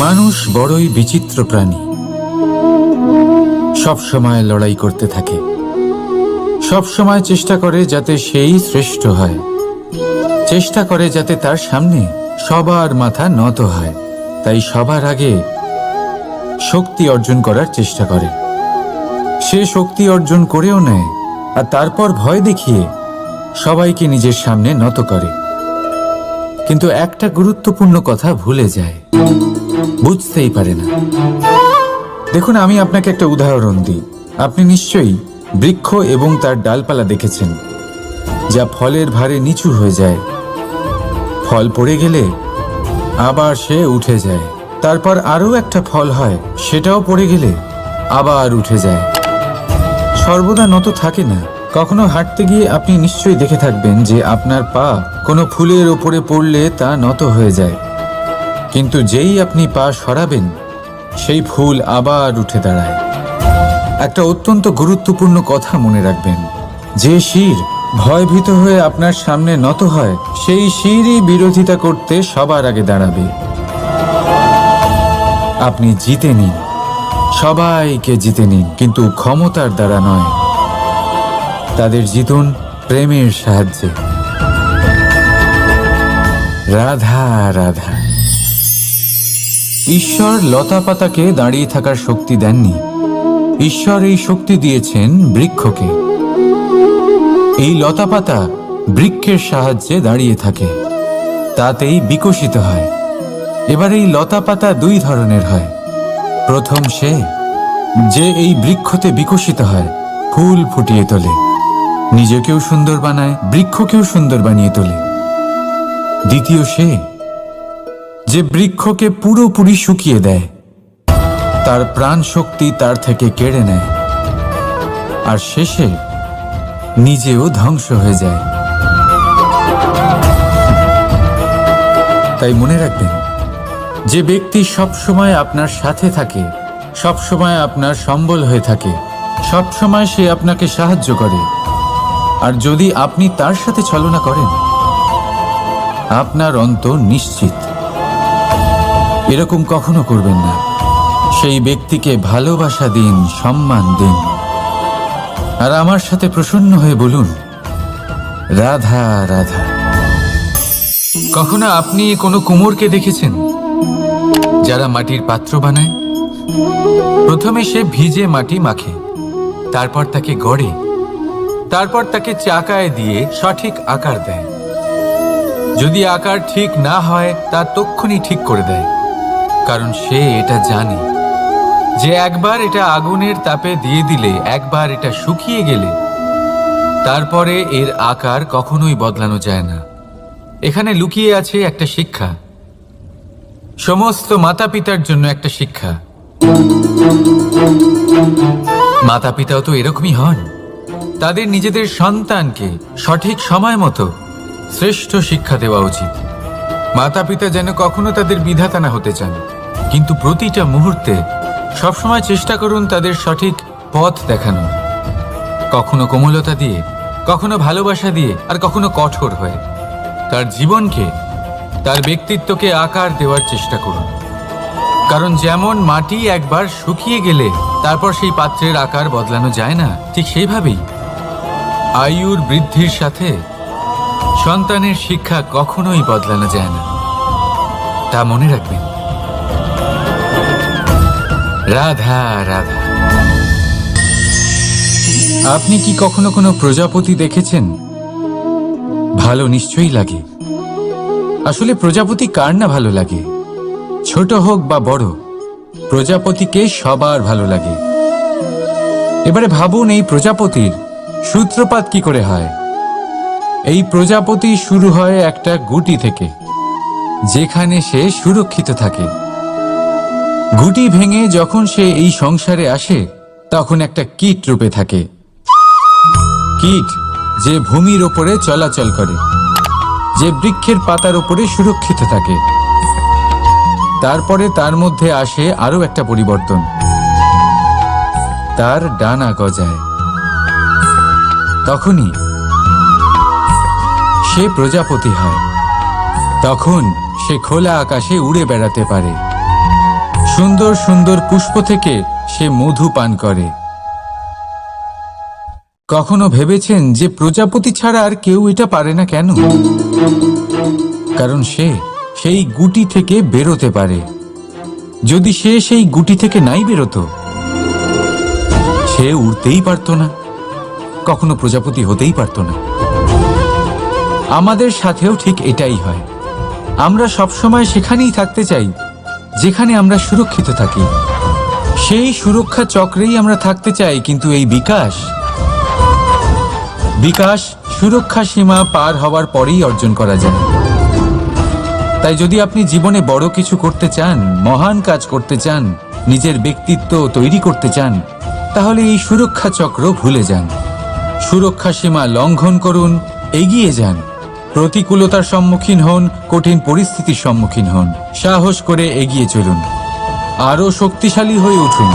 মানুষ বড়ই বিচিত্র প্রাণী। সব সময় লড়াই করতে থাকে, সব সময় চেষ্টা করে যাতে সেই শ্রেষ্ঠ হয়, চেষ্টা করে যাতে তার সামনে সবার মাথা নত হয়। তাই সবার আগে শক্তি অর্জন করার চেষ্টা করে। সে শক্তি অর্জন করেও নেয়, আর তারপর ভয় দেখিয়ে সবাইকে নিজের সামনে নত করে। কিন্তু একটা গুরুত্বপূর্ণ কথা ভুলে যায়, বুঝতেই পারে না। দেখুন, আমি আপনাকে একটা উদাহরণ দিই। আপনি নিশ্চয়ই বৃক্ষ এবং তার ডালপালা দেখেছেন, যা ফলের ভারে নিচু হয়ে যায়। ফল পড়ে গেলে আবার সে উঠে যায়, তারপর আরও একটা ফল হয়, সেটাও পড়ে গেলে আবার উঠে যায়। সর্বদা নত থাকে না। কখনো হাঁটতে গিয়ে আপনি নিশ্চয়ই দেখে থাকবেন যে আপনার পা কোনো ফুলের ওপরে পড়লে তা নত হয়ে যায়, কিন্তু যেই আপনি পা সরাবেন সেই ফুল আবার উঠে দাঁড়ায়। একটা অত্যন্ত গুরুত্বপূর্ণ কথা মনে রাখবেন, যে শির ভয়ভীত হয়ে আপনার সামনে নত হয়, সেই শিরই বিরোধিতা করতে সবার আগে দাঁড়াবে। আপনি জিতে নিন, সবাইকে জিতে নিন, কিন্তু ক্ষমতার দ্বারা নয়। তাদের জিতুন প্রেমের সাহায্যে। রাধা রাধা। ঈশ্বর লতা পাতাকে দাঁড়িয়ে থাকার শক্তি দেননি, ঈশ্বর এই শক্তি দিয়েছেন বৃক্ষকে। এই লতা পাতা বৃক্ষের সাহায্যে দাঁড়িয়ে থাকে, তাতেই বিকশিত হয়। এবার এই লতা পাতা দুই ধরনের হয়। প্রথম সে যে এই বৃক্ষতে বিকশিত হয়, ফুল ফুটিয়ে তোলে, নিজেকেও সুন্দর বানায়, বৃক্ষকেও সুন্দর বানিয়ে তোলে। দ্বিতীয় সে যে বৃক্ষকে পুরোপুরি শুকিয়ে দেয়, তার প্রাণ শক্তি তার থেকে কেড়ে নেয়, আর শেষে নিজেও ধ্বংস হয়ে যায়। তাই মনে রাখবেন, যে ব্যক্তি সবসময় আপনার সাথে থাকে, সবসময় আপনার সম্বল হয়ে থাকে, সবসময় সে আপনাকে সাহায্য করে, আর যদি আপনি তার সাথে ছলনা করেন, আপনার অন্ত নিশ্চিত। এরকম কখনো করবেন না। সেই ব্যক্তিকে ভালোবাসা দিন, সম্মান দিন, আর আমার সাথে প্রসন্ন হয়ে বলুন, রাধা রাধা। কখনো আপনি কোনো কুমোরকে দেখেছেন যারা মাটির পাত্র বানায়? প্রথমে সে ভিজে মাটি মাখে, তারপর তাকে গড়ে, তারপর তাকে চাকায় দিয়ে সঠিক আকার দেয়। যদি আকার ঠিক না হয় তা তক্ষুনি ঠিক করে দেয়, কারণ সে এটা জানে যে একবার এটা আগুনের তাপে দিয়ে দিলে, একবার এটা শুকিয়ে গেলে তারপরে এর আকার কখনোই বদলানো যায় না। এখানে লুকিয়ে আছে একটা শিক্ষা, সমস্ত মাতা পিতার জন্য একটা শিক্ষা। মাতা পিতাও তো এরকমই হন। তাদের নিজেদের সন্তানকে সঠিক সময় মতো শ্রেষ্ঠ শিক্ষা দেওয়া উচিত। মাতা পিতা যেন কখনো তাদের বিধাতা না হতে চান, কিন্তু প্রতিটা মুহূর্তে সবসময় চেষ্টা করুন তাদের সঠিক পথ দেখানোর। কখনো কোমলতা দিয়ে, কখনো ভালোবাসা দিয়ে, আর কখনো কঠোর হয়ে। তার জীবনকে, তার ব্যক্তিত্বকে আকার দেওয়ার চেষ্টা করুন। কারণ যেমন মাটি একবার শুকিয়ে গেলে তারপর সেই পাত্রের আকার বদলানো যায় না, ঠিক সেইভাবেই আয়ুর বৃদ্ধির সাথে সন্তানের শিক্ষা কখনোই বদলানো যায় না। তা মনে রাখবেন। রাধা রাধা। আপনি কি কখনো কোনো প্রজাপতি দেখেছেন? ভালো নিশ্চয়ই লাগে। আসলে প্রজাপতি কার না ভালো লাগে? ছোট হোক বা বড়, প্রজাপতিকে সবার ভালো লাগে। এবারে ভাবুন, এই প্রজাপতির সূত্রপাত কি করে হয়? এই প্রজাপতি শুরু হয় একটা গুটি থেকে, যেখানে সে সুরক্ষিত থাকে। গুটি ভেঙে যখন সে এই সংসারে আসে, তখন একটা কীট রূপে থাকে। কীট যে ভূমির ওপরে চলাচল করে, যে বৃক্ষের পাতার ওপরে সুরক্ষিত থাকে। তারপরে তার মধ্যে আসে আরো একটা পরিবর্তন, তার ডানা গজায়। তখনই সে প্রজাপতি হয়। তখন সে খোলা আকাশে উড়ে বেড়াতে পারে। সুন্দর সুন্দর পুষ্প থেকে সে মধু পান করে। কখনো ভেবেছেন যে প্রজাপতি ছাড়া আর কেউ এটা পারে না কেন? কারণ সে সেই গুটি থেকে বেরোতে পারে। যদি সে সেই গুটি থেকে নাই বেরোতো, সে উড়তেই পারত না, কখনো প্রজাপতি হতেই পারত না। আমাদের সাথেও ঠিক এটাই হয়। আমরা সবসময় সেখানেই থাকতে চাই যেখানে আমরা সুরক্ষিত থাকি। সেই সুরক্ষা চক্রেই আমরা থাকতে চাই, কিন্তু এই বিকাশ সুরক্ষা সীমা পার হওয়ার পরেই অর্জন করা যায়। তাই যদি আপনি জীবনে বড় কিছু করতে চান, মহান কাজ করতে চান, নিজের ব্যক্তিত্ব তৈরি করতে চান, তাহলে এই সুরক্ষা চক্র ভুলে যান। সুরক্ষা সীমা লঙ্ঘন করুন, এগিয়ে যান, প্রতিকূলতার সম্মুখীন হন, কঠিন পরিস্থিতির সম্মুখীন হন, সাহস করে এগিয়ে চলুন, আরো শক্তিশালী হয়ে উঠুন।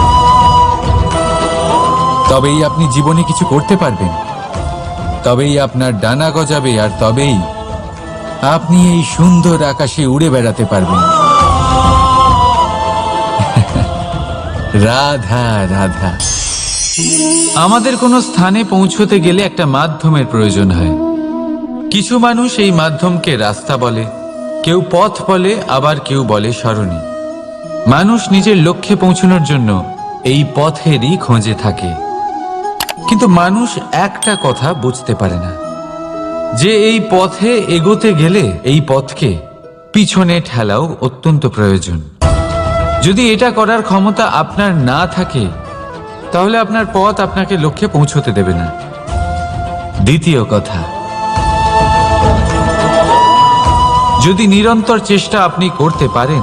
তবেই আপনি জীবনে কিছু করতে পারবেন, তবেই আপনার ডানা গজাবে, আর তবেই আপনি এই সুন্দর আকাশে উড়ে বেড়াতে পারবেন। রাধা রাধা। আমাদের কোনো স্থানে পৌঁছতে গেলে একটা মাধ্যমের প্রয়োজন হয়। কিছু মানুষ এই মাধ্যমকে রাস্তা বলে, কেউ পথ বলে, আবার কেউ বলে সরণি। মানুষ নিজের লক্ষ্যে পৌঁছানোর জন্য এই পথেরই খোঁজে থাকে, কিন্তু মানুষ একটা কথা বুঝতে পারে না, যে এই পথে এগোতে গেলে এই পথকে পিছনে ঠেলাও অত্যন্ত প্রয়োজন। যদি এটা করার ক্ষমতা আপনার না থাকে, তাহলে আপনার পথ আপনাকে লক্ষ্যে পৌঁছতে দেবে না। দ্বিতীয় কথা, যদি নিরন্তর চেষ্টা আপনি করতে পারেন,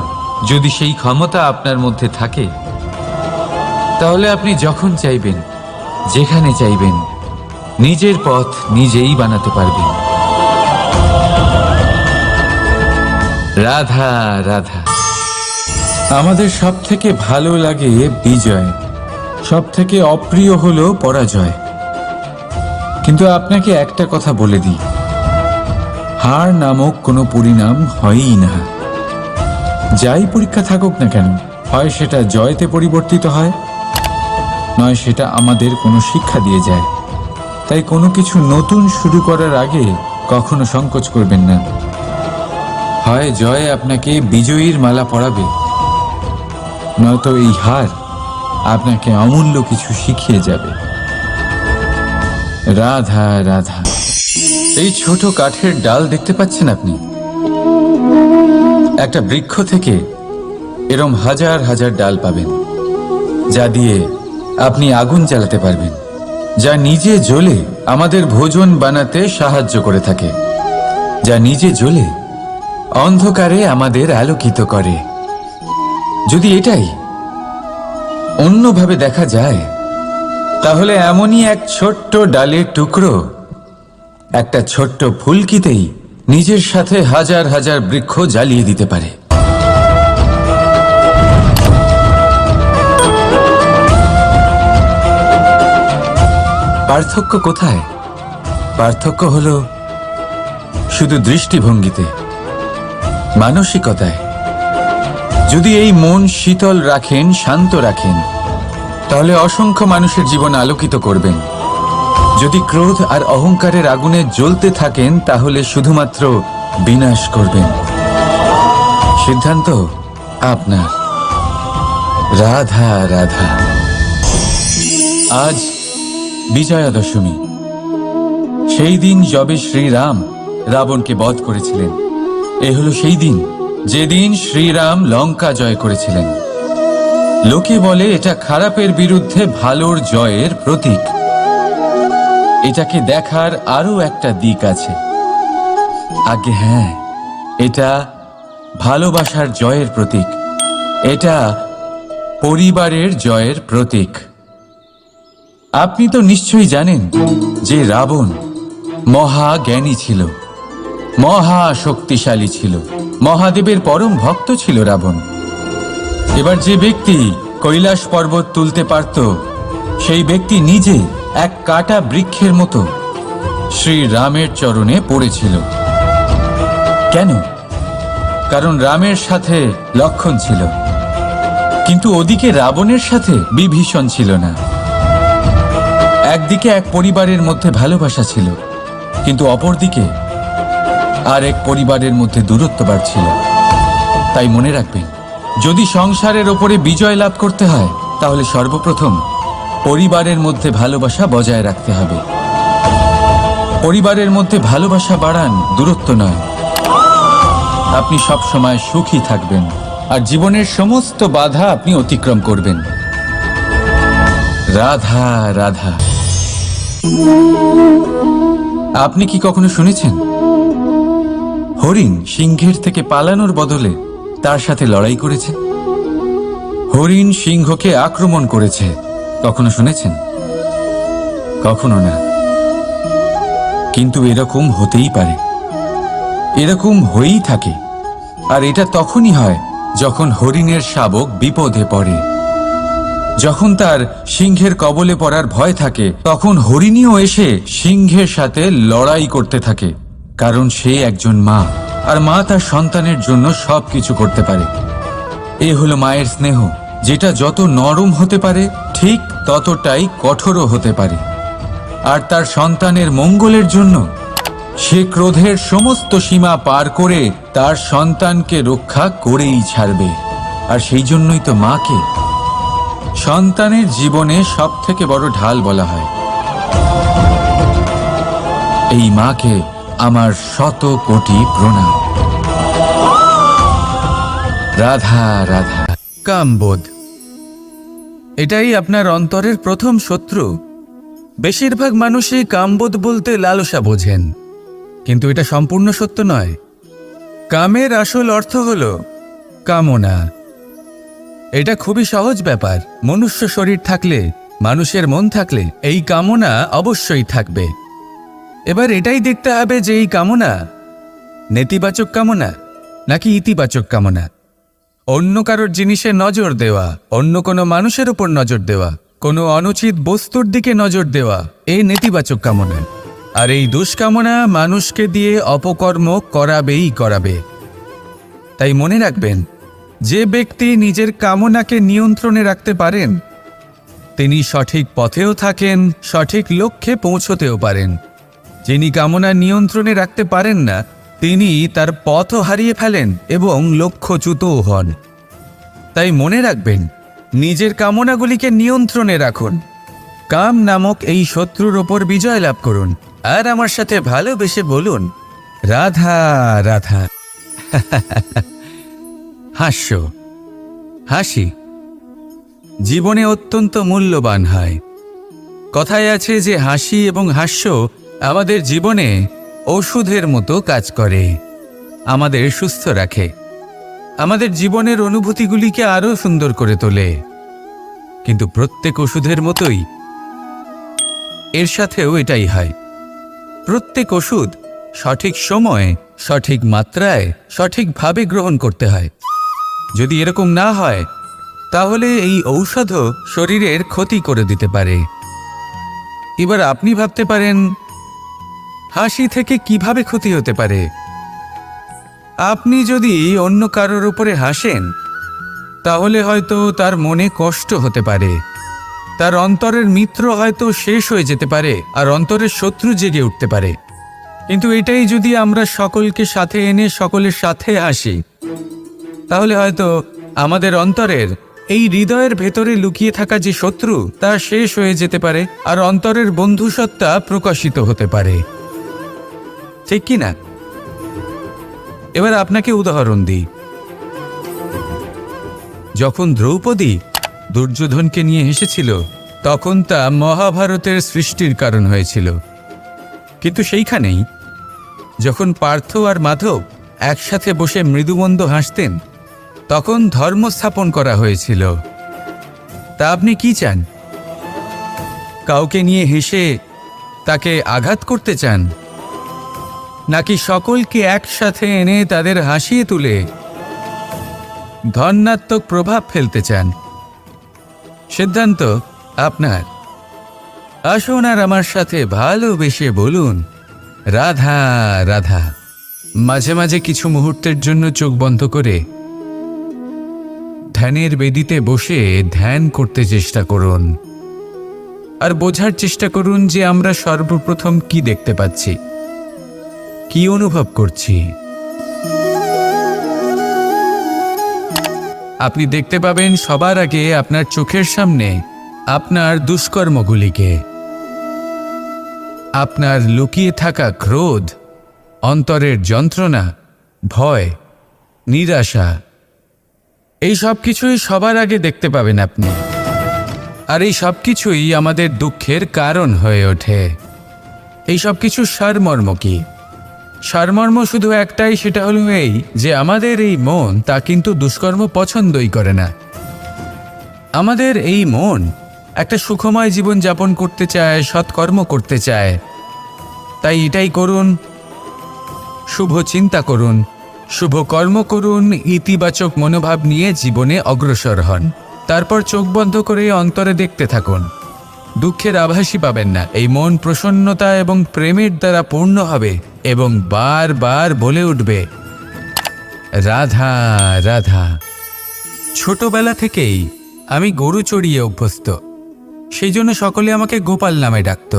যদি সেই ক্ষমতা আপনার মধ্যে থাকে, তাহলে আপনি যখন চাইবেন, যেখানে চাইবেন, নিজের পথ নিজেই বানাতে পারবেন। রাধা রাধা। আমাদের সব থেকে ভালো লাগে বিজয়, সব থেকে অপ্রিয় হলো পরাজয়। কিন্তু আপনাকে একটা কথা বলে দিই, হার নামক কোনো পরিণাম হয়ই না। যাই পরীক্ষা থাকুক না কেন, হয় সেটা জয়তে পরিবর্তিত হয়, নয় সেটা আমাদের কোনো শিক্ষা দিয়ে যায়। তাই কোনো কিছু নতুন শুরু করার আগে কখনো সংকোচ করবেন না। হয় জয় আপনাকে বিজয়ীর মালা পরাবে, নয়তো এই হার আপনাকে অমূল্য কিছু শিখিয়ে যাবে। রাধা রাধা। এই ছোট কাঠের ডাল দেখতে পাচ্ছেন আপনি? একটা বৃক্ষ থেকে এরম হাজার হাজার ডাল পাবেন, যা দিয়ে আপনি আগুন জ্বালাতে পারবেন, যা নিজে জ্বলে আমাদের ভোজন বানাতে সাহায্য করে থাকে, যা নিজে জ্বলে অন্ধকারে আমাদের আলোকিত করে। যদি এটাই অন্যভাবে দেখা যায়, তাহলে এমনই এক ছোট্ট ডালের টুকরো একটা ছোট্ট ফুলকিতেই নিজের সাথে হাজার হাজার বৃক্ষ জ্বালিয়ে দিতে পারে। পার্থক্য কোথায়? পার্থক্য হলো শুধু দৃষ্টিভঙ্গিতে, মানসিকতায়। যদি এই মন শীতল রাখেন, শান্ত রাখেন, তাহলে অসংখ্য মানুষের জীবন আলোকিত করবেন। যদি ক্রোধ আর অহংকারের আগুনে জ্বলতে থাকেন, তাহলে শুধুমাত্র বিনাশ করবেন। সিদ্ধান্ত আপনার। রাধা রাধা। আজ বিজয়া দশমী, সেই দিন যবে শ্রীরাম রাবণকে বধ করেছিলেন। এ হলো সেই দিন যেদিন শ্রীরাম লঙ্কা জয় করেছিলেন। লোকে বলে এটা খারাপের বিরুদ্ধে ভালোর জয়ের প্রতীক। এটাকে দেখার আরো একটা দিক আছে। আগে হ্যাঁ, এটা ভালোবাসার জয়ের প্রতীক, এটা পরিবারের জয়ের প্রতীক। আপনি তো নিশ্চয়ই জানেন যে রাবণ মহাজ্ঞানী ছিল, মহা শক্তিশালী ছিল, মহাদেবের পরম ভক্ত ছিল রাবণ। এবার যে ব্যক্তি কৈলাস পর্বত তুলতে পারত, সেই ব্যক্তি নিজে এক কাটা বৃক্ষের মতো শ্রী রামের চরণে পড়েছিল। কেন? কারণ রামের সাথে লক্ষণ ছিল, কিন্তু ওদিকে রাবণের সাথে বিভীষণ ছিল না। একদিকে এক পরিবারের মধ্যে ভালোবাসা ছিল, কিন্তু অপরদিকে আর এক পরিবারের মধ্যে দূরত্ব বাড়ছিল। তাই মনে রাখবেন, যদি সংসারের ওপরে বিজয় লাভ করতে হয় তাহলে সর্বপ্রথম পরিবারের মধ্যে ভালোবাসা বজায় রাখতে হবে। পরিবারের মধ্যে ভালোবাসা বাড়ান, দূরত্ব নয়। আপনি সব সময় সুখী থাকবেন আর জীবনের সমস্ত বাধা আপনি অতিক্রম করবেন। রাধা রাধা। আপনি কি কখনো শুনেছেন হরিণ সিংহের থেকে পালানোর বদলে তার সাথে লড়াই করেছে? হরিণ সিংহকে আক্রমণ করেছে, কখনো শুনেছেন? কখনো না। কিন্তু এরকম হতেই পারে, এরকম হয়েই থাকে। আর এটা তখনই হয় যখন হরিণের শাবক বিপদে পড়ে। যখন তার সিংহের কবলে পড়ার ভয় থাকে, তখন হরিণীও এসে সিংহের সাথে লড়াই করতে থাকে। কারণ সে একজন মা, আর মা তার সন্তানের জন্য সবকিছু করতে পারে। এ হলো মায়ের স্নেহ, যেটা যত নরম হতে পারে ঠিক ততটাই কঠোরও হতে পারে। আর তার সন্তানের মঙ্গলের জন্য সে ক্রোধের সমস্ত সীমা পার করে তার সন্তানকে রক্ষা করেই ছাড়বে। আর সেই জন্যই তো মাকে সন্তানের জীবনে সব থেকে বড় ঢাল বলা হয়। এই মাকে আমার শত কোটি প্রণাম। রাধা রাধা। কামবোধ, এটাই আপনার অন্তরের প্রথম শত্রু। বেশিরভাগ মানুষই কামবোধ বলতে লালসা বোঝেন, কিন্তু এটা সম্পূর্ণ সত্য নয়। কামের আসল অর্থ হল কামনা। এটা খুবই সহজ ব্যাপার। মনুষ্য শরীর থাকলে, মানুষের মন থাকলে এই কামনা অবশ্যই থাকবে। এবার এটাই দেখতে হবে যে এই কামনা নেতিবাচক কামনা নাকি ইতিবাচক কামনা। অন্য কারোর জিনিসে নজর দেওয়া, অন্য কোনো মানুষের উপর নজর দেওয়া, কোনো অনুচিত বস্তুর দিকে নজর দেওয়া, এই নেতিবাচক কামনা। আর এই দুষ্কামনা মানুষকে দিয়ে অপকর্ম করাবেই করাবে। তাই মনে রাখবেন, যে ব্যক্তি নিজের কামনাকে নিয়ন্ত্রণে রাখতে পারেন তিনি সঠিক পথেও থাকেন, সঠিক লক্ষ্যে পৌঁছতেও পারেন। যিনি কামনা নিয়ন্ত্রণে রাখতে পারেন না তিনি তার পথও হারিয়ে ফেলেন এবং লক্ষ্যচ্যুতও হন। তাই মনে রাখবেন, নিজের কামনাগুলিকে নিয়ন্ত্রণে রাখুন। কাম নামক এই শত্রুর ওপর বিজয় লাভ করুন। আর আমার সাথে ভালোবেসে বলুন, রাধা রাধা। হাস্য, হাসি জীবনে অত্যন্ত মূল্যবান হয়। কথায় আছে যে হাসি এবং হাস্য আমাদের জীবনে ওষুধের মতো কাজ করে, আমাদের সুস্থ রাখে, আমাদের জীবনের অনুভূতিগুলিকে আরও সুন্দর করে তোলে। কিন্তু প্রত্যেক ওষুধের মতোই এর সাথেও এটাই হয়। প্রত্যেক ওষুধ সঠিক সময়ে, সঠিক মাত্রায়, সঠিকভাবে গ্রহণ করতে হয়। যদি এরকম না হয় তাহলে এই ঔষধও শরীরের ক্ষতি করে দিতে পারে। এবার আপনি ভাবতে পারেন, হাসি থেকে কিভাবে ক্ষতি হতে পারে? আপনি যদি অন্য কারোর উপরে হাসেন তাহলে হয়তো তার মনে কষ্ট হতে পারে, তার অন্তরের মিত্র হয়তো শেষ হয়ে যেতে পারে, আর অন্তরের শত্রু জেগে উঠতে পারে। কিন্তু এটাই যদি আমরা সকলকে সাথে এনে সকলের সাথে হাসি, তাহলে হয়তো আমাদের অন্তরের এই হৃদয়ের ভেতরে লুকিয়ে থাকা যে শত্রু তা শেষ হয়ে যেতে পারে, আর অন্তরের বন্ধুসত্তা প্রকাশিত হতে পারে। ঠিক কি না? এবার আপনাকে উদাহরণ দিই। যখন দ্রৌপদী দুর্যোধনকে নিয়ে হেসেছিল তখন তা মহাভারতের সৃষ্টির কারণ হয়েছিল। কিন্তু সেইখানেই যখন পার্থ আর মাধব একসাথে বসে মৃদুমন্দ হাসতেন তখন ধর্ম স্থাপন করা হয়েছিল। তা আপনি কি চান? কাউকে নিয়ে হেসে তাকে আঘাত করতে চান, নাকি সকলকে একসাথে এনে তাদের হাসিয়ে তুলে ধনাত্মক প্রভাব ফেলতে চান? সিদ্ধান্ত আপনার। আসুন আর আমার সাথে ভালোবেসে বলুন, রাধা রাধা। মাঝে মাঝে কিছু মুহূর্তের জন্য চোখ বন্ধ করে ধ্যানের বেদিতে বসে ধ্যান করতে চেষ্টা করুন আর বোঝার চেষ্টা করুন যে আমরা সর্বপ্রথম কি দেখতে পাচ্ছি, কি অনুভব করছি। আপনি দেখতে পাবেন সবার আগে আপনার চোখের সামনে আপনার দুষ্কর্মগুলিকে, আপনার লুকিয়ে থাকা ক্রোধ, অন্তরের যন্ত্রণা, ভয়, নিরাশা, এই সব কিছুই সবার আগে দেখতে পাবেন আপনি। আর এই সব কিছুই আমাদের দুঃখের কারণ হয়ে ওঠে। এই সব কিছুর সারমর্ম কি? সারমর্ম শুধু একটাই, সেটা হলো এই যে আমাদের এই মন তা কিন্তু দুষ্কর্ম পছন্দই করে না। আমাদের এই মন একটা সুখময় জীবন যাপন করতে চায়, সৎকর্ম করতে চায়। তাই এটাই করুন, শুভ চিন্তা করুন, শুভ কর্ম করুন, ইতিবাচক মনোভাব নিয়ে জীবনে অগ্রসর হন। তারপর চোখ বন্ধ করে অন্তরে দেখতে থাকুন। দুঃখের আভাসই পাবেন না। এই মন প্রসন্নতা এবং প্রেমের দ্বারা পূর্ণ হবে এবং বারবার বলে উঠবে, রাধা রাধা। ছোটবেলা থেকেই আমি গরু চড়িয়ে অভ্যস্ত, সেই জন্য সকলে আমাকে গোপাল নামে ডাকত।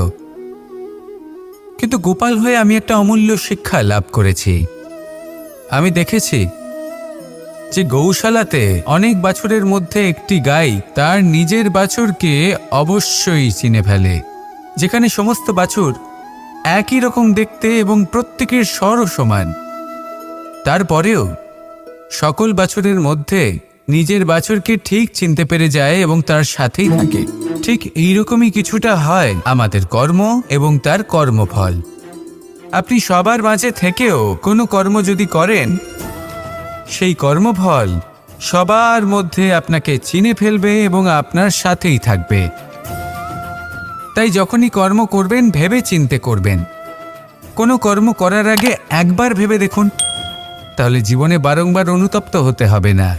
কিন্তু গোপাল হয়ে আমি একটা অমূল্য শিক্ষা লাভ করেছি। আমি দেখেছি যে গৌশালাতে অনেক বাছুরের মধ্যে একটি গাই তার নিজের বাছুরকে অবশ্যই চিনে ফেলে। যেখানে সমস্ত বাছুর একই রকম দেখতে এবং প্রত্যেকের স্বরও সমান, তারপরেও সকল বাছুরের মধ্যে নিজের বাছুরকে ঠিক চিনতে পেরে যায় এবং তার সাথেই থাকে। ঠিক এইরকমই কিছুটা হয় আমাদের কর্ম এবং তার কর্মফল। আপনি সবার মাঝে থেকেও কোনো কর্ম যদি করেন, সেই কর্মফল সবার মধ্যে আপনাকে চিনে ফেলবে এবং আপনার সাথেই থাকবে। তাই যখনই কর্ম করবেন ভেবে চিন্তে করবেন। কোনো কর্ম করার আগে একবার ভেবে দেখুন, তাহলে জীবনে বারংবার অনুতপ্ত হতে হবে না।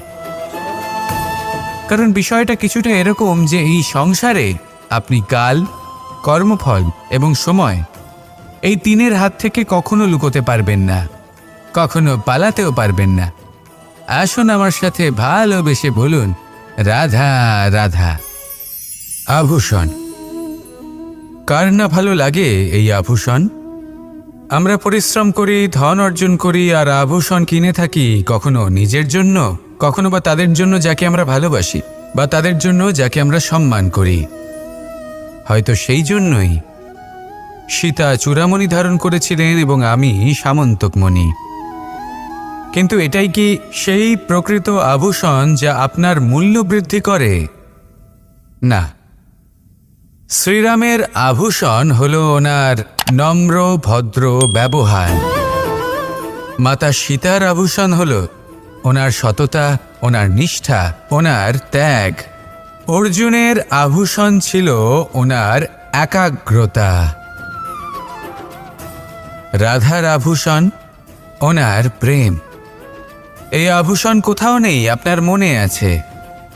কারণ বিষয়টা কিছুটা এরকম যে এই সংসারে আপনি কাল, কর্মফল এবং সময়, এই তিনের হাত থেকে কখনো লুকোতে পারবেন না, কখনো পালাতেও পারবেন না। আসুন আমার সাথে ভালোবেসে বলুন, রাধা রাধা। আভূষণ। কার না ভালো লাগে এই আভূষণ? আমরা পরিশ্রম করি, ধন অর্জন করি আর আভূষণ কিনে থাকি, কখনো নিজের জন্য, কখনো বা তাদের জন্য যাকে আমরা ভালোবাসি, বা তাদের জন্য যাকে আমরা সম্মান করি। হয়তো সেই জন্যই সীতা চূড়ামণি ধারণ করেছিলেন এবং আমি সামন্তকমণি। কিন্তু এটাই কি সেই প্রকৃত আভূষণ যা আপনার মূল্য বৃদ্ধি করে? না। শ্রীরামের আভূষণ হল ওনার নম্র ভদ্র ব্যবহার। মাতা সীতার আভূষণ হল ওনার সততা, ওনার নিষ্ঠা, ওনার ত্যাগ। অর্জুনের আভূষণ ছিল ওনার একাগ্রতা। রাধার আভূষণ ওনার প্রেম। এই আভূষণ কোথাও নেই, আপনার মনে আছে।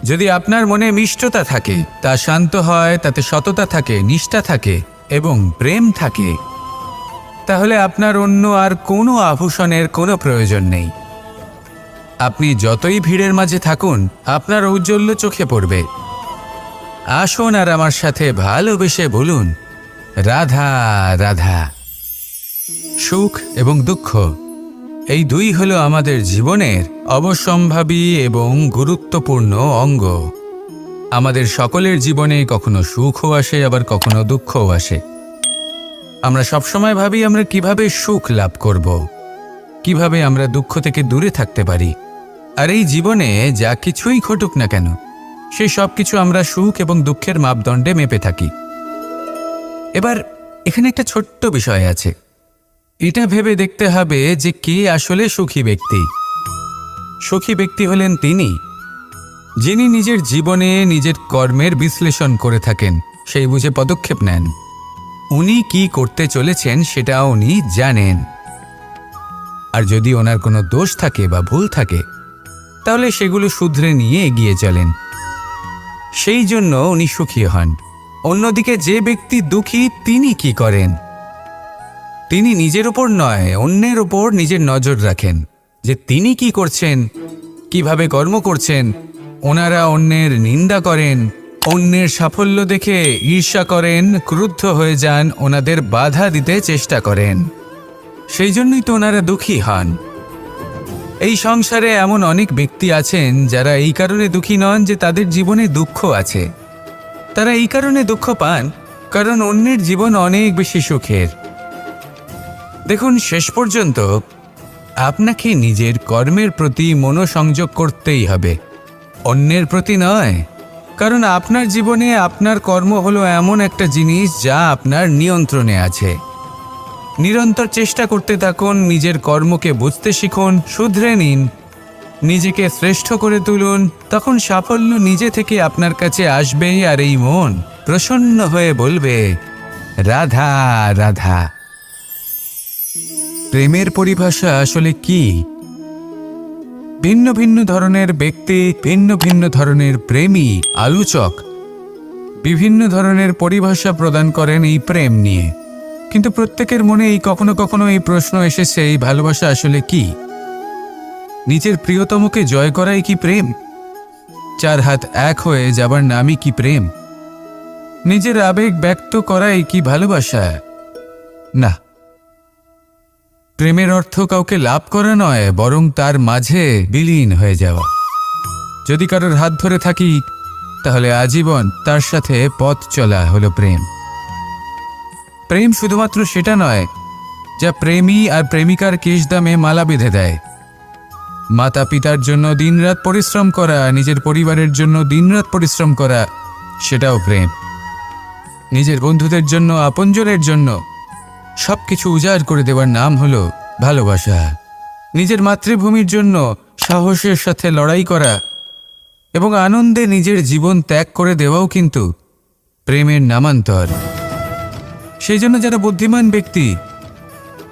যদি আপনার মনে মিষ্টতা থাকে, তা শান্ত হয়, তাতে সততা থাকে, নিষ্ঠা থাকে এবং প্রেম থাকে, তাহলে আপনার অন্য আর কোনো আভূষণের কোনো প্রয়োজন নেই। আপনি যতই ভিড়ের মাঝে থাকুন, আপনার ঔজ্জ্বল্য চোখে পড়বে। আসুন আর আমার সাথে ভালোবেসে বলুন, রাধা রাধা। সুখ এবং দুঃখ, এই দুই হলো আমাদের জীবনের অবশ্যম্ভাবী এবং গুরুত্বপূর্ণ অঙ্গ। আমাদের সকলের জীবনে কখনো সুখও আসে, আবার কখনো দুঃখও আসে। আমরা সবসময় ভাবি আমরা কিভাবে সুখ লাভ করব, কিভাবে আমরা দুঃখ থেকে দূরে থাকতে পারি। আর এই জীবনে যা কিছুই ঘটুক না কেন, সেই সব কিছু আমরা সুখ এবং দুঃখের মাপদণ্ডে মেপে থাকি। এবার এখানে একটা ছোট্ট বিষয় আছে। এটা ভেবে দেখতে হবে যে কে আসলে সুখী ব্যক্তি। সুখী ব্যক্তি হলেন তিনি, যিনি নিজের জীবনে নিজের কর্মের বিশ্লেষণ করে থাকেন, সেই বুঝে পদক্ষেপ নেন। উনি কি করতে চলেছেন সেটা উনি জানেন। আর যদি ওনার কোনো দোষ থাকে বা ভুল থাকে, তাহলে সেগুলো শুধরে নিয়ে এগিয়ে চলেন। সেই জন্য উনি সুখী হন। অন্যদিকে যে ব্যক্তি দুঃখী, তিনি কি করেন? তিনি নিজের উপর নয়, অন্যের উপর নিজের নজর রাখেন যে তিনি কি করছেন, কিভাবে কর্ম করছেন, ওনারা অন্যের নিন্দা করেন, অন্যের সাফল্য দেখে ঈর্ষা করেন, ক্রুদ্ধ হয়ে যান, ওনাদের বাধা দিতে চেষ্টা করেন। সেই জন্যই তো ওনারা দুঃখী হন। এই সংসারে এমন অনেক ব্যক্তি আছেন যারা এই কারণে দুঃখী নন যে তাদের জীবনে দুঃখ আছে। তারা এই কারণে দুঃখ পান কারণ অন্যের জীবন অনেক বেশি সুখের। দেখুন, শেষ পর্যন্ত আপনাকে নিজের কর্মের প্রতি মনোসংযোগ করতেই হবে, অন্যের প্রতি নয়। কারণ আপনার জীবনে আপনার কর্ম হলো এমন একটা জিনিস যা আপনার নিয়ন্ত্রণে আছে। নিরন্তর চেষ্টা করতে থাকুন, নিজের কর্মকে বুঝতে শিখুন, শুধরে নিন, নিজেকে শ্রেষ্ঠ করে তুলুন। তখন সাফল্য নিজে থেকে আপনার কাছে আসবে, আর এই মন প্রসন্ন হয়ে বলবে, রাধা রাধা। প্রেমের পরিভাষা আসলে কি? ভিন্ন ভিন্ন ধরনের ব্যক্তি, ভিন্ন ভিন্ন ধরনের প্রেমী, আলোচক বিভিন্ন ধরনের পরিভাষা প্রদান করেন এই প্রেম নিয়ে। কিন্তু প্রত্যেকের মনে কখনো কখনো এই প্রশ্ন এসেছে, এই ভালোবাসা আসলে কি? নিজের প্রিয়তমকে জয় করাই কি প্রেম? চার হাত এক হয়ে যাবার নামই কি প্রেম? নিজের আবেগ ব্যক্ত করাই কি ভালোবাসা? না, প্রেমের অর্থ কাউকে লাভ করা নয়, বরং তার মাঝে বিলীন হয়ে যাওয়া। যদি কারোর হাত ধরে থাকি তাহলে আজীবন তার সাথে পথ চলা হলো প্রেম। প্রেম শুধুমাত্র সেটা নয় যা প্রেমী আর প্রেমিকার কেশদামে মালা বেঁধে দেয়। মাতা পিতার জন্য দিনরাত পরিশ্রম করা, নিজের পরিবারের জন্য দিনরাত পরিশ্রম করা, সেটাও প্রেম। নিজের বন্ধুদের জন্য, আপনজনের জন্য সবকিছু উজাড় করে দেওয়ার নাম হলো ভালোবাসা। নিজের মাতৃভূমির জন্য সাহসের সাথে লড়াই করা এবং আনন্দে নিজের জীবন ত্যাগ করে দেওয়াও কিন্তু প্রেমের নামান্তর। সেই জন্য যারা বুদ্ধিমান ব্যক্তি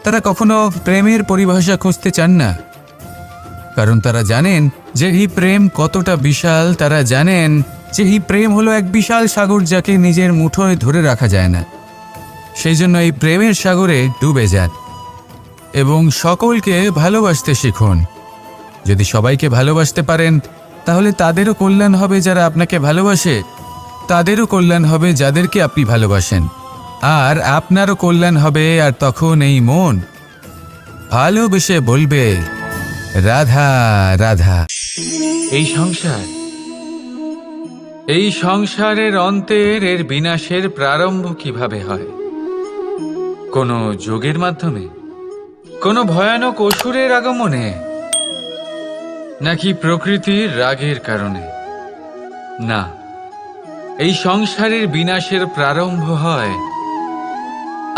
তারা কখনো প্রেমের পরিভাষা খুঁজতে চান না, কারণ তারা জানেন যে এই প্রেম কতটা বিশাল। তারা জানেন যে এই প্রেম হলো এক বিশাল সাগর যাকে নিজের মুঠোয় ধরে রাখা যায় না। সেই জন্য এই প্রেমের সাগরে ডুবে যান এবং সকলকে ভালোবাসতে শিখুন। যদি সবাইকে ভালোবাসতে পারেন তাহলে তাদেরও কল্যাণ হবে যারা আপনাকে ভালোবাসে, তাদেরও কল্যাণ হবে যাদেরকে আপনি ভালোবাসেন, আর আপনারও কল্যাণ হবে। আর তখন এই মন ভালোবেসে বলবে, রাধা রাধা। এই সংসারের অন্তের, এর বিনাশের প্রারম্ভ কিভাবে হয়? কোনো যোগের মাধ্যমে? কোনো ভয়ানক অসুরের আগমনে? নাকি প্রকৃতির রাগের কারণে? না, এই সংসারের বিনাশের প্রারম্ভ হয়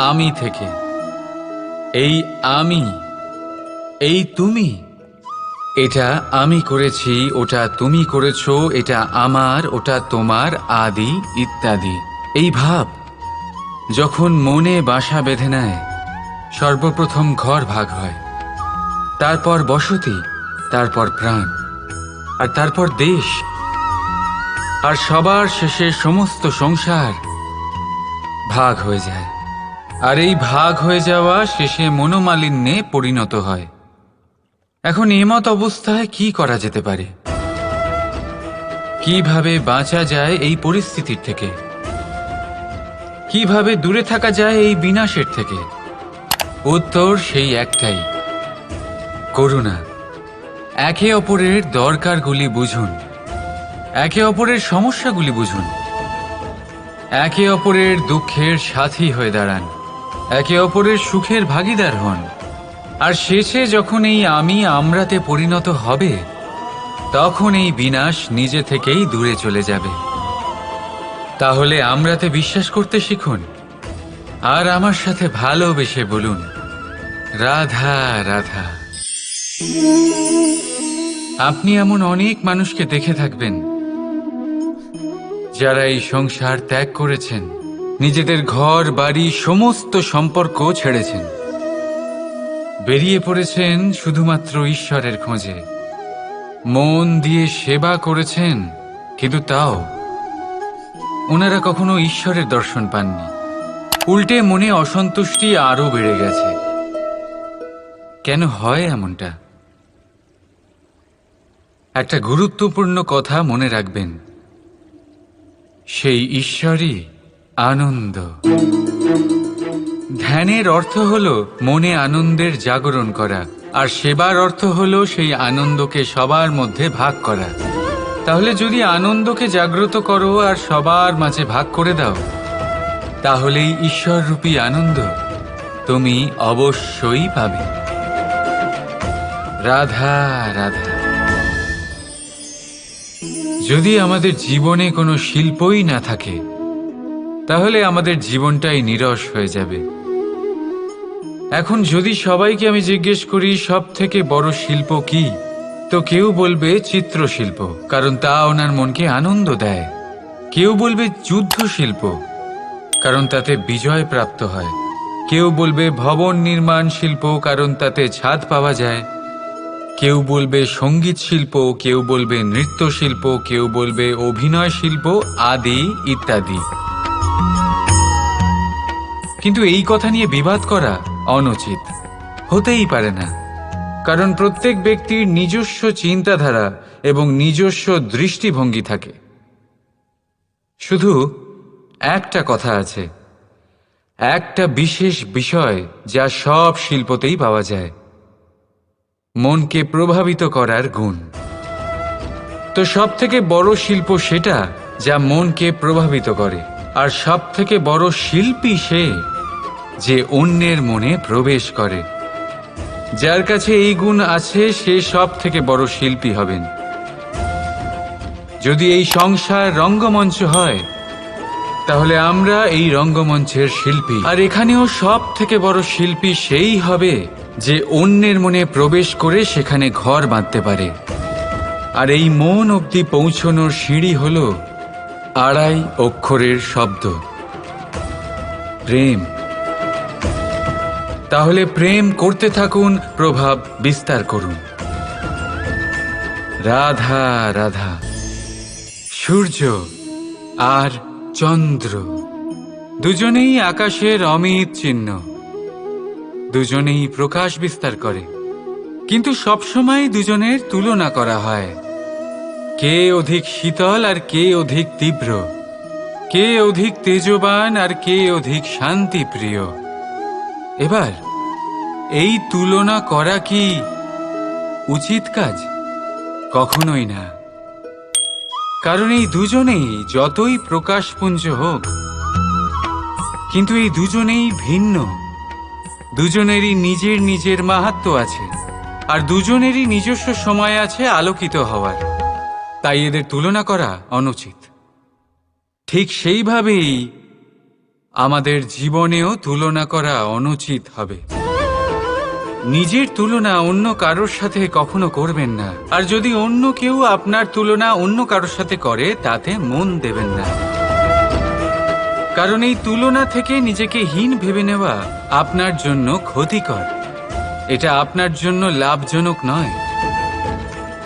আমি থেকে। এই আমি, এই তুমি, এটা আমি করেছি, ওটা তুমি করেছো, এটা আমার, ওটা তোমার, আদি ইত্যাদি। এই ভাব যখন মনে বাসা বেঁধে নেয়, সর্বপ্রথম ঘর ভাগ হয়, তারপর বসতি, তারপর প্রাণ, আর তারপর দেশ, আর সবার শেষে সমস্ত সংসার ভাগ হয়ে যায়। আর এই ভাগ হয়ে যাওয়া শেষে মনোমালিন্যে পরিণত হয়। এখন এমত অবস্থায় কি করা যেতে পারে? কিভাবে বাঁচা যায় এই পরিস্থিতির থেকে? কিভাবে দূরে থাকা যায় এই বিনাশের থেকে? উত্তর সেই একটাই, করুণা। একে অপরের দরকারগুলি বুঝুন, একে অপরের সমস্যাগুলি বুঝুন, একে অপরের দুঃখের সাথী হয়ে দাঁড়ান, একে অপরের সুখের ভাগীদার হন। আর শেষে যখন এই আমি আমরাতে পরিণত হবে, তখন এই বিনাশ নিজে থেকেই দূরে চলে যাবে। তাহলে আমরাতে বিশ্বাস করতে শিখুন, আর আমার সাথে ভালোবেসে বলুন, রাধা রাধা। আপনি এমন অনেক মানুষকে দেখে থাকবেন যারা এই সংসার ত্যাগ করেছেন, নিজেদের ঘর বাড়ি সমস্ত সম্পর্ক ছেড়েছেন, বেরিয়ে পড়েছেন শুধুমাত্র ঈশ্বরের খোঁজে। মন দিয়ে সেবা করেছেন, কিন্তু তাও ওনারা কখনো ঈশ্বরের দর্শন পাননি। উল্টে মনে অসন্তুষ্টি আরো বেড়ে গেছে। কেন হয় এমনটা? একটা গুরুত্বপূর্ণ কথা মনে রাখবেন, সেই ঈশ্বরই আনন্দ। ধ্যানের অর্থ হল মনে আনন্দের জাগরণ করা, আর সেবার অর্থ হল সেই আনন্দকে সবার মধ্যে ভাগ করা। তাহলে যদি আনন্দকে জাগ্রত করো আর সবার মাঝে ভাগ করে দাও, তাহলেই ঈশ্বররূপী আনন্দ তুমি অবশ্যই পাবে। রাধা রাধা। যদি আমাদের জীবনে কোনো শিল্পই না থাকে, তাহলে আমাদের জীবনটাই নীরস হয়ে যাবে। এখন যদি সবাইকে আমি জিজ্ঞেস করি সব থেকে বড় শিল্প কি, তো কেউ বলবে চিত্রশিল্প, কারণ তা ওনার মনকে আনন্দ দেয়। কেউ বলবে যুদ্ধ শিল্প, কারণ তাতে বিজয় প্রাপ্ত হয়। কেউ বলবে ভবন নির্মাণ শিল্প, কারণ তাতে ছাদ পাওয়া যায়। কেউ বলবে সঙ্গীত শিল্প, কেউ বলবে নৃত্য শিল্প, কেউ বলবে অভিনয় শিল্প আদি ইত্যাদি। কিন্তু এই কথা নিয়ে বিবাদ করা অনুচিত, হতেই পারে না। কারণ প্রত্যেক ব্যক্তির নিজস্ব চিন্তাধারা এবং নিজস্ব দৃষ্টিভঙ্গি থাকে। শুধু একটা কথা আছে, একটা বিশেষ বিষয় যা সব শিল্পতেই পাওয়া যায়, মনকে প্রভাবিত করার গুণ। তো সব থেকে বড় শিল্প সেটা যা মনকে প্রভাবিত করে, আর সব থেকে বড় শিল্পী সে যে অন্যের মনে প্রবেশ করে। যার কাছে এই গুণ আছে সে সব থেকে বড় শিল্পী হবেন। যদি এই সংসার রঙ্গমঞ্চ হয়, তাহলে আমরা এই রঙ্গমঞ্চের শিল্পী। আর এখানেও সব থেকে বড় শিল্পী সেই হবে যে অন্যের মনে প্রবেশ করে সেখানে ঘর বাঁধতে পারে। আর এই মন অবধি পৌঁছনোর সিঁড়ি হল 2.5 অক্ষরের শব্দ, প্রেম। তাহলে প্রেম করতে থাকুন, প্রভাব বিস্তার করুন। রাধা রাধা। সূর্য আর চন্দ্র দুজনেই আকাশের অমিত চিহ্ন, দুজনেই প্রকাশ বিস্তার করে, কিন্তু সবসময় দুজনের তুলনা করা হয়। কে অধিক শীতল আর কে অধিক তীব্র, কে অধিক তেজবান আর কে অধিক শান্তিপ্রিয়। এবার এই তুলনা করা কি উচিত কাজ? কখনোই না। কারণ এই দুজনেই যতই প্রকাশপুঞ্জ হোক, কিন্তু এই দুজনেই ভিন্ন। দুজনেরই নিজের নিজের মাহাত্ম্য আছে, আর দুজনেরই নিজস্ব সময় আছে আলোকিত হওয়ার। তাই এদের তুলনা করা অনুচিত। ঠিক সেইভাবেই আমাদের জীবনেও তুলনা করা অনুচিত হবে। নিজের তুলনা অন্য কারোর সাথে কখনো করবেন না। আর যদি অন্য কেউ আপনার তুলনা অন্য কারোর সাথে করে, তাতে মন দেবেন না। কারণ এই তুলনা থেকে নিজেকে হীন ভেবে নেওয়া আপনার জন্য ক্ষতিকর। এটা আপনার জন্য লাভজনক নয়।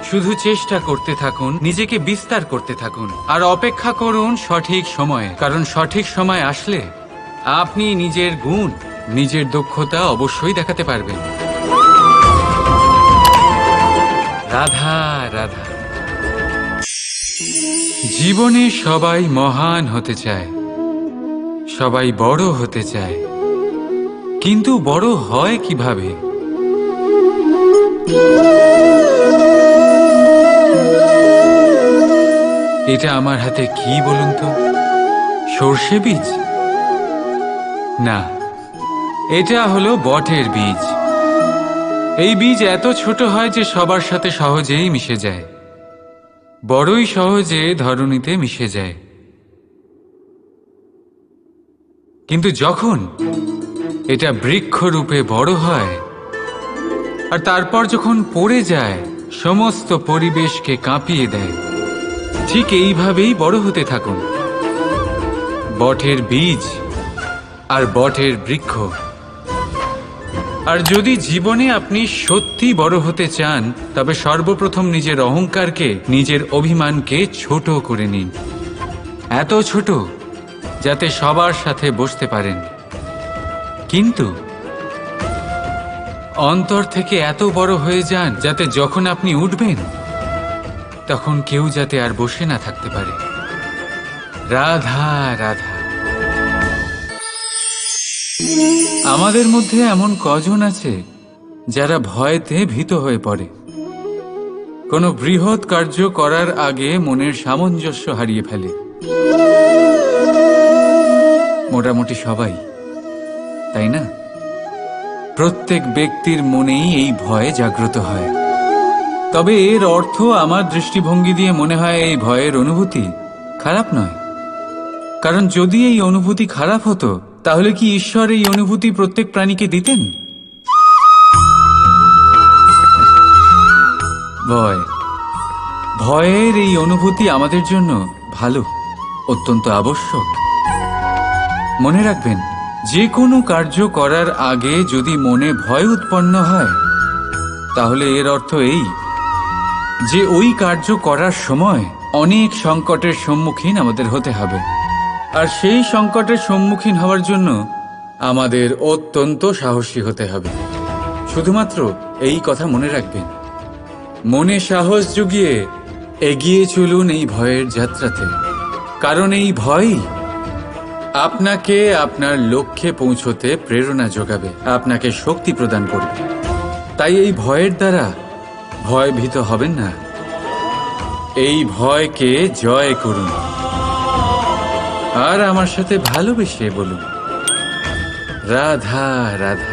শুধু চেষ্টা করতে থাকুন, নিজেকে বিস্তার করতে থাকুন, আর অপেক্ষা করুন সঠিক সময়ে। কারণ সঠিক সময় আসলে আপনি নিজের গুণ, নিজের দক্ষতা অবশ্যই দেখাতে পারবেন। রাধা রাধা। জীবনে সবাই মহান হতে চায়, সবাই বড় হতে চায়, কিন্তু বড় হয় কিভাবে? এটা আমার হাতে কি বলুন তো? সর্ষে বীজ? না, এটা হলো বটের বীজ। এই বীজ এত ছোট হয় যে সবার সাথে সহজেই মিশে যায়, বড়ই সহজে ধরণীতে মিশে যায়। কিন্তু যখন এটা বৃক্ষরূপে বড় হয়, আর তারপর যখন পড়ে যায়, সমস্ত পরিবেশকে কাঁপিয়ে দেয়। ঠিক এইভাবেই বড় হতে থাকুন, বটের বীজ আর বটের বৃক্ষ। আর যদি জীবনে আপনি সত্যি বড় হতে চান, তবে সর্বপ্রথম নিজের অহংকারকে, নিজের অভিমানকে ছোট করে নিন। এত ছোট যাতে সবার সাথে বসতে পারেন, কিন্তু অন্তর থেকে এত বড় হয়ে যান যাতে যখন আপনি উঠবেন, তখন কেউ যাতে আর বসে না থাকতে পারে। রাধা রাধা। আমাদের মধ্যে এমন কজন আছে যারা ভয়তে ভীত হয়ে পড়ে, কোনো বৃহৎ কার্য করার আগে মনের সামঞ্জস্য হারিয়ে ফেলে? মোটামুটি সবাই, তাই না? প্রত্যেক ব্যক্তির মনেই এই ভয় জাগ্রত হয়। তবে এর অর্থ আমার দৃষ্টিভঙ্গি দিয়ে মনে হয় এই ভয়ের অনুভূতি খারাপ নয়। কারণ যদি এই অনুভূতি খারাপ হতো, তাহলে কি ঈশ্বর এই অনুভূতি প্রত্যেক প্রাণীকে দিতেন? ভয়ের এই অনুভূতি আমাদের জন্য ভালো, অত্যন্ত আবশ্যক। মনে রাখবেন, যে কোনো কার্য করার আগে যদি মনে ভয় উৎপন্ন হয়, তাহলে এর অর্থ এই যে ওই কার্য করার সময় অনেক সংকটের সম্মুখীন আমাদের হতে হবে। আর সেই সংকটের সম্মুখীন হওয়ার জন্য আমাদের অত্যন্ত সাহসী হতে হবে। শুধুমাত্র এই কথা মনে রাখবেন, মনে সাহস জুগিয়ে এগিয়ে চলুন এই ভয়ের যাত্রাতে। কারণ এই ভয়ই আপনাকে আপনার লক্ষ্যে পৌঁছতে প্রেরণা যোগাবে, আপনাকে শক্তি প্রদান করবে। তাই এই ভয়ের দ্বারা ভয়ভীত হবেন না, এই ভয়কে জয় করুন। আর আমার সাথে ভালোবেসে বলুন, রাধা রাধা।